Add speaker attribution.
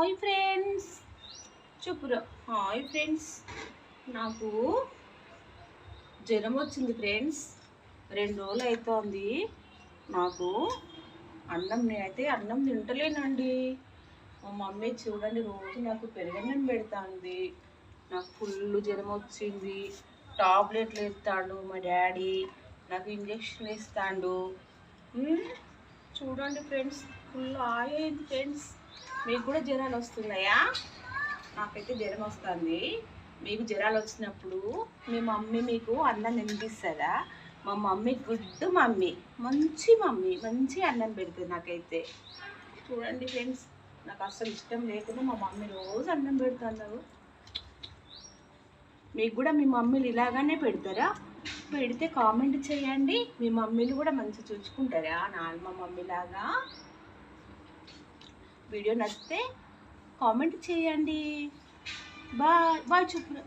Speaker 1: Hi friends చెప్పురా. Hi friends, నాకు జ్వరం వచ్చింది ఫ్రెండ్స్. 2 రోజులు అవుతోంది. నాకు నేనైతే అన్నం తింటలేనండి. మా మమ్మీ చూడండి రోజు నాకు పెరుగన్నం పెడతాంది. నాకు ఫుల్ జ్వరం వచ్చింది. టాబ్లెట్లు వేస్తాడు మా డాడీ, నాకు ఇంజక్షన్ ఇస్తాడు. చూడండి ఫ్రెండ్స్, ఫుల్ అయింది ఫ్రెండ్స్. మీకు కూడా జ్వరాలు వస్తున్నాయా? నాకైతే జ్వరం వస్తుంది. మీకు జ్వరాలు వచ్చినప్పుడు మీ మమ్మీ మీకు అన్నం తినిపిస్తుందా? మా మమ్మీ గుడ్ మమ్మీ, మంచి అన్నం పెడుతుంది నాకైతే. చూడండి ఫ్రెండ్స్, నాకు అసలు ఇష్టం లేకుండా మా మమ్మీ రోజు అన్నం పెడుతున్నారు. మీకు కూడా మీ మమ్మీలు ఇలాగానే పెడతారా? పెడితే కామెంట్ చేయండి. మీ మమ్మీలు కూడా మంచి చూసుకుంటారా మా మమ్మీలాగా? వీడియో నచ్చితే కామెంట్ చేయండి. బాయ్ బాయ్ చెప్పు.